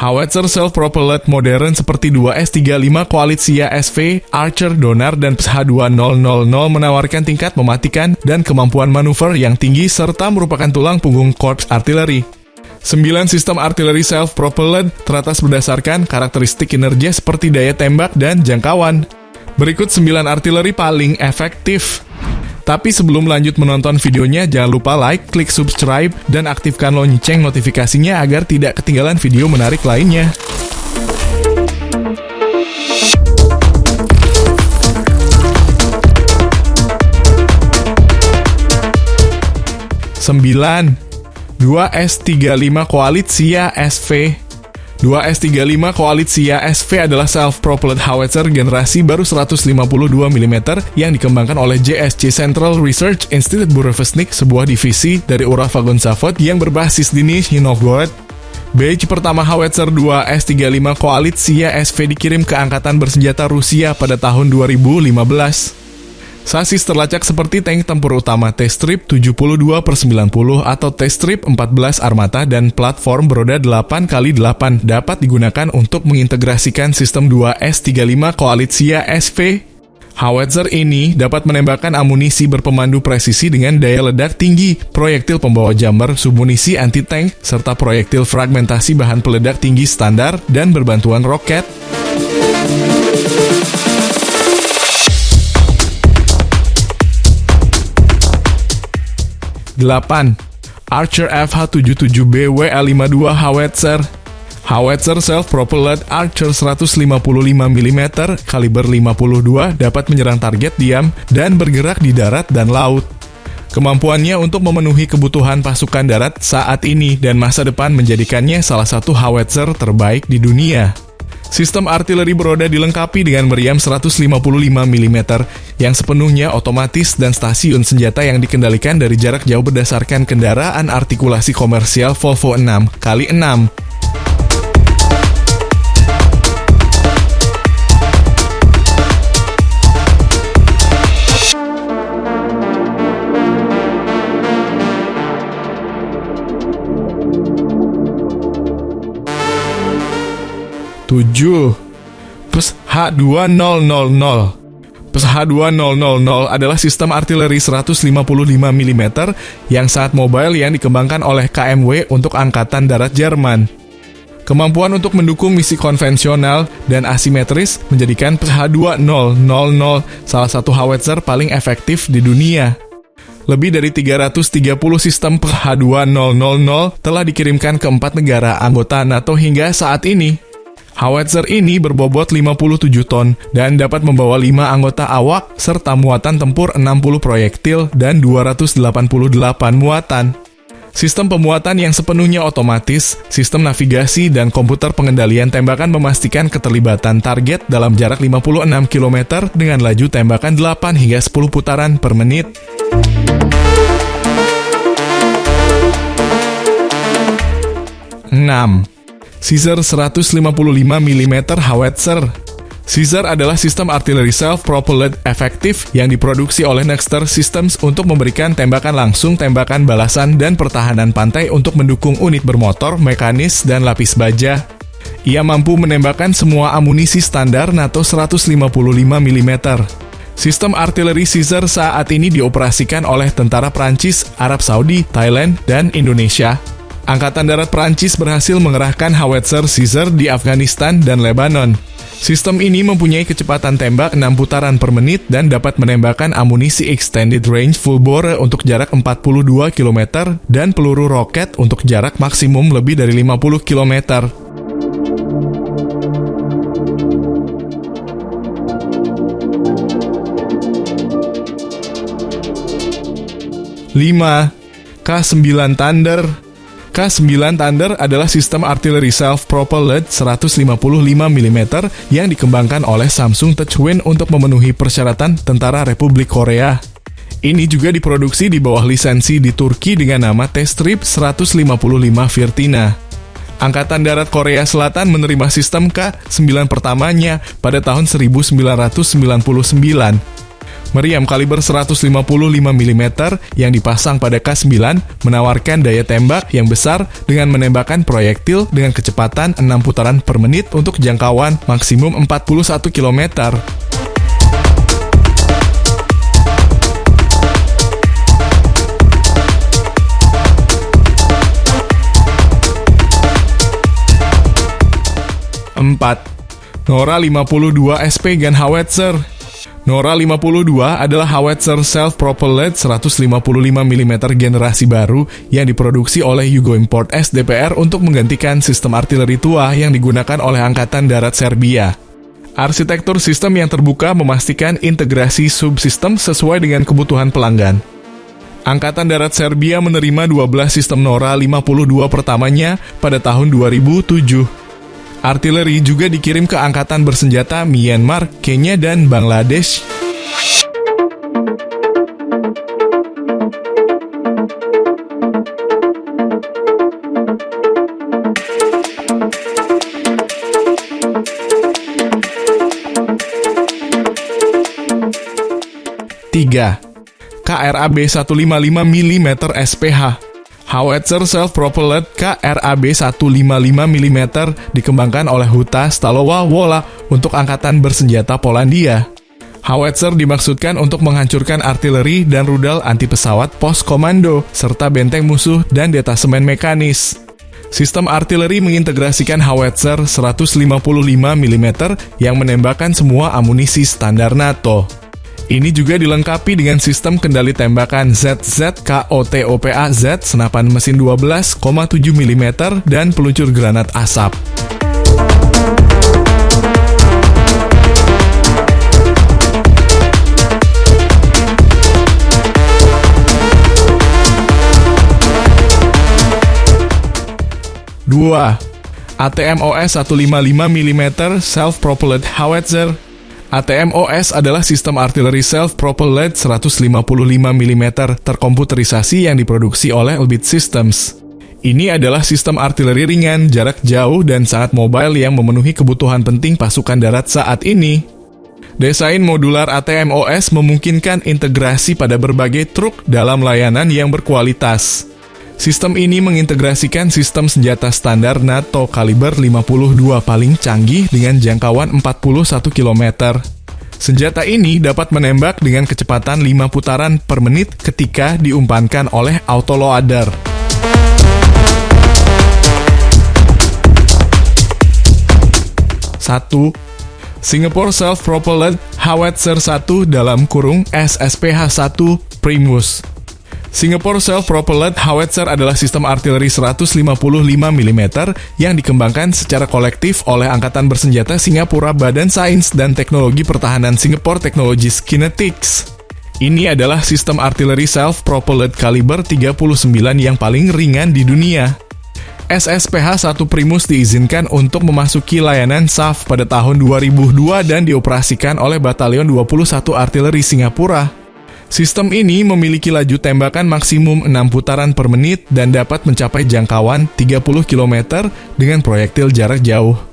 Howitzer self-propelled modern seperti 2S-35 Koalisia SV, Archer, Donar, dan PSH-2000 menawarkan tingkat mematikan dan kemampuan manuver yang tinggi serta merupakan tulang punggung korps artileri. 9 sistem artileri self-propelled teratas berdasarkan karakteristik kinerja seperti daya tembak dan jangkauan. Berikut 9 artileri paling efektif. Tapi sebelum lanjut menonton videonya, jangan lupa like, klik subscribe, dan aktifkan lonceng notifikasinya agar tidak ketinggalan video menarik lainnya. Sembilan, 2S-35 Koalisia SV. 2S-35 Koalisia SV adalah self-propelled howitzer generasi baru 152 mm yang dikembangkan oleh JSC Central Research Institute Burevestnik, sebuah divisi dari Uralvagonzavod yang berbasis di Nizhny Novgorod. Batch pertama howitzer 2S-35 Koalisia SV dikirim ke Angkatan Bersenjata Rusia pada tahun 2015. Sasis terlacak seperti tank tempur utama T-Strip 72/90 atau T-Strip 14 armata dan platform beroda 8x8 dapat digunakan untuk mengintegrasikan sistem 2S-35 Koalisia SV. Howitzer ini dapat menembakkan amunisi berpemandu presisi dengan daya ledak tinggi, proyektil pembawa jammer, submunisi anti-tank, serta proyektil fragmentasi bahan peledak tinggi standar dan berbantuan roket. 8. Archer FH-77B WL-52 Howitzer. Howitzer self-propelled Archer 155 mm kaliber 52 dapat menyerang target diam dan bergerak di darat dan laut. Kemampuannya untuk memenuhi kebutuhan pasukan darat saat ini dan masa depan menjadikannya salah satu howitzer terbaik di dunia. Sistem artileri beroda dilengkapi dengan meriam 155 mm yang sepenuhnya otomatis dan stasiun senjata yang dikendalikan dari jarak jauh berdasarkan kendaraan artikulasi komersial Volvo 6x6. Tujuh, PSH-2000. PSH-2000 adalah sistem artileri 155 mm yang sangat mobile yang dikembangkan oleh KMW untuk Angkatan Darat Jerman. Kemampuan untuk mendukung misi konvensional dan asimetris menjadikan PSH-2000 salah satu howitzer paling efektif di dunia. Lebih dari 330 sistem PSH-2000 telah dikirimkan ke 4 negara anggota NATO hingga saat ini. Howitzer ini berbobot 57 ton dan dapat membawa 5 anggota awak serta muatan tempur 60 proyektil dan 288 muatan. Sistem pemuatan yang sepenuhnya otomatis, sistem navigasi dan komputer pengendalian tembakan memastikan keterlibatan target dalam jarak 56 km dengan laju tembakan 8 hingga 10 putaran per menit. Enam. Caesar 155 mm Howitzer. Caesar adalah sistem artileri self-propelled efektif yang diproduksi oleh Nexter Systems untuk memberikan tembakan langsung, tembakan balasan, dan pertahanan pantai untuk mendukung unit bermotor, mekanis, dan lapis baja. Ia mampu menembakkan semua amunisi standar NATO 155 mm. Sistem artileri Caesar saat ini dioperasikan oleh tentara Prancis, Arab Saudi, Thailand, dan Indonesia. Angkatan Darat Prancis berhasil mengerahkan howitzer Caesar di Afghanistan dan Lebanon. Sistem ini mempunyai kecepatan tembak 6 putaran per menit dan dapat menembakkan amunisi extended range full bore untuk jarak 42 km dan peluru roket untuk jarak maksimum lebih dari 50 km. 5. K9 Thunder. K9 Thunder adalah sistem artileri self-propelled 155 mm yang dikembangkan oleh Samsung Touchwind untuk memenuhi persyaratan Tentara Republik Korea. Ini juga diproduksi di bawah lisensi di Turki dengan nama T-Strip 155 Virtina. Angkatan Darat Korea Selatan menerima sistem K9 pertamanya pada tahun 1999. Meriam kaliber 155 mm yang dipasang pada K9 menawarkan daya tembak yang besar dengan menembakkan proyektil dengan kecepatan 6 putaran per menit untuk jangkauan maksimum 41 km. Nora 52 SP Gun Howitzer. Nora 52 adalah howitzer self-propelled 155 mm generasi baru yang diproduksi oleh Yugo Import SDPR untuk menggantikan sistem artileri tua yang digunakan oleh Angkatan Darat Serbia. Arsitektur sistem yang terbuka memastikan integrasi subsistem sesuai dengan kebutuhan pelanggan. Angkatan Darat Serbia menerima 12 sistem Nora 52 pertamanya pada tahun 2007. Artileri juga dikirim ke angkatan bersenjata Myanmar, Kenya, dan Bangladesh. KRAB 155 mm SPH. Howitzer self-propelled KRAB 155 mm dikembangkan oleh Huta Stalowa Wola untuk angkatan bersenjata Polandia. Howitzer dimaksudkan untuk menghancurkan artileri dan rudal anti-pesawat pos komando, serta benteng musuh dan detasemen mekanis. Sistem artileri mengintegrasikan howitzer 155 mm yang menembakkan semua amunisi standar NATO. Ini juga dilengkapi dengan sistem kendali tembakan ZZ KOTOPA-Z, senapan mesin 12,7 mm, dan peluncur granat asap. ATMOS 155 mm Self-Propelled Howitzer. ATMOS adalah sistem artileri self-propelled 155 mm terkomputerisasi yang diproduksi oleh Elbit Systems. Ini adalah sistem artileri ringan, jarak jauh, dan sangat mobile yang memenuhi kebutuhan penting pasukan darat saat ini. Desain modular ATMOS memungkinkan integrasi pada berbagai truk dalam layanan yang berkualitas. Sistem ini mengintegrasikan sistem senjata standar NATO kaliber 52 paling canggih dengan jangkauan 41 km. Senjata ini dapat menembak dengan kecepatan 5 putaran per menit ketika diumpankan oleh autoloader. Singapore Self-Propelled Howitzer 1 (SSPH-1) Primus. Singapore Self-Propelled Howitzer adalah sistem artileri 155 mm yang dikembangkan secara kolektif oleh Angkatan Bersenjata Singapura, Badan Sains dan Teknologi Pertahanan Singapore Technologies Kinetics. Ini adalah sistem artileri self-propelled kaliber 39 yang paling ringan di dunia. SSPH-1 Primus diizinkan untuk memasuki layanan SAF pada tahun 2002 dan dioperasikan oleh Batalion 21 Artileri Singapura. Sistem ini memiliki laju tembakan maksimum 6 putaran per menit dan dapat mencapai jangkauan 30 km dengan proyektil jarak jauh.